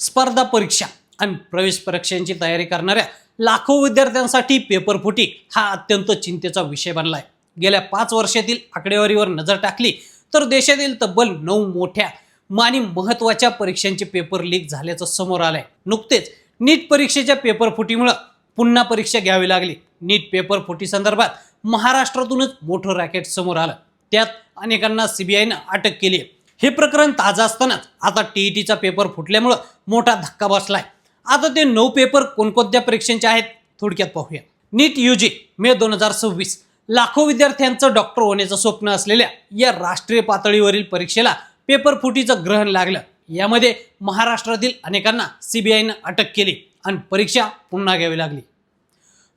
स्पर्धा परीक्षा आणि प्रवेश परीक्षांची तयारी करणाऱ्या लाखो विद्यार्थ्यांसाठी पेपर फुटी हा अत्यंत चिंतेचा विषय बनलाय। गेल्या 5 वर्षातील आकडेवारीवर नजर टाकली तर देशातील तब्बल 9 मोठ्या आणि महत्त्वाच्या परीक्षांचे पेपर लीक झाल्याचं समोर आलंय। नुकतेच नीट परीक्षेच्या पेपर फुटीमुळे पुन्हा परीक्षा घ्यावी लागली। नीट पेपर फुटी संदर्भात महाराष्ट्रातूनच मोठं रॅकेट समोर आलं। त्यात अनेकांना सीबीआयनं अटक केली आहे। हे प्रकरण ताजा असतानाच आता टीईटीचा पेपर फुटल्यामुळे मोठा धक्का बसलाय। आता ते 9 पेपर कोणकोणत्या परीक्षांचे आहेत थोडक्यात पाहूया। नीट यूजी मे 2026 लाखो विद्यार्थ्यांचं डॉक्टर होण्याचं स्वप्न असलेल्या या राष्ट्रीय पातळीवरील परीक्षेला पेपर फुटीचं ग्रहण लागलं। यामध्ये महाराष्ट्रातील अनेकांना सीबीआयनं अटक केली आणि परीक्षा पुन्हा घ्यावी लागली।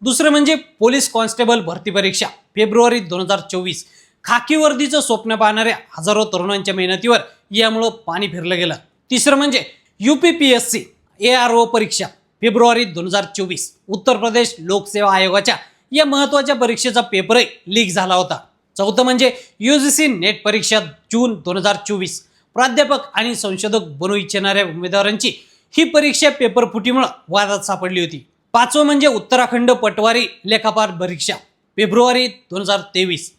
दुसरं म्हणजे पोलीस कॉन्स्टेबल भरती परीक्षा फेब्रुवारी 2024 खाकी वर्दीचं स्वप्न पाहणाऱ्या हजारो तरुणांच्या मेहनतीवर यामुळे पाणी फिरलं गेलं। तिसरं म्हणजे यूपीपीएससी एआरओ परीक्षा फेब्रुवारी 2024 उत्तर प्रदेश लोकसेवा आयोगाच्या या महत्त्वाच्या परीक्षेचा पेपरही लीक झाला होता। चौथं म्हणजे यूजीसी नेट परीक्षा जून 2024 प्राध्यापक आणि संशोधक बनू इच्छिणाऱ्या उमेदवारांची ही परीक्षा पेपर फुटीमुळे वादात सापडली होती। पाचवं म्हणजे उत्तराखंड पटवारी लेखापाल परीक्षा फेब्रुवारी 2023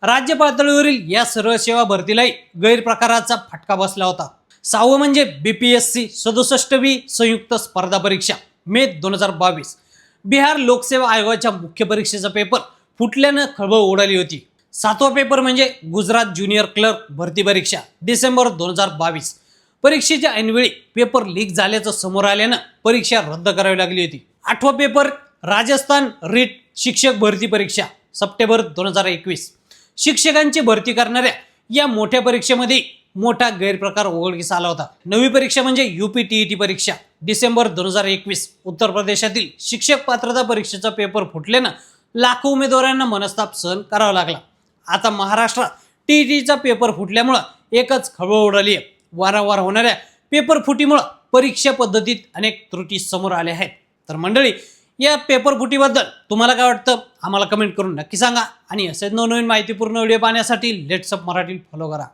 राज्य पातळीवरील या सर्व सेवा भरतीलाही गैरप्रकाराचा फटका बसला होता। सहावं म्हणजे बीपीएससी 67वी संयुक्त स्पर्धा परीक्षा मे 2022 बिहार लोकसेवा आयोगाच्या मुख्य परीक्षेचा पेपर फुटल्यानं खळबळ उडाली होती। सातवा पेपर म्हणजे गुजरात ज्युनियर क्लर्क भरती परीक्षा डिसेंबर 2022 परीक्षेच्या ऐनवेळी पेपर लीक झाल्याचं समोर आल्यानं परीक्षा रद्द करावी लागली होती। आठवा पेपर राजस्थान रीट शिक्षक भरती परीक्षा सप्टेंबर 2021 शिक्षकांची भरती करणाऱ्या या मोठ्या परीक्षेमध्ये मोठा गैरप्रकार उघडकीस आला होता। नवी परीक्षा म्हणजे यूपीटीईटी परीक्षा डिसेंबर 2021 उत्तर प्रदेशातील शिक्षक पात्रता परीक्षेचा पेपर फुटल्यानं लाखो उमेदवारांना मनस्ताप सहन करावा लागला। आता महाराष्ट्रात टीईटीचा पेपर फुटल्यामुळे एकच खळबळ उडाली आहे। वारंवार होणाऱ्या पेपर फुटीमुळे परीक्षा पद्धतीत अनेक त्रुटी समोर आल्या आहेत। तर मंडळी, या पेपर फुटीबद्दल तुम्हाला काय वाटतं आम्हाला कमेंट करून नक्की सांगा आणि असेच नवनवीन माहितीपूर्ण व्हिडिओ पाहण्यासाठी लेट्स अप मराठी फॉलो करा।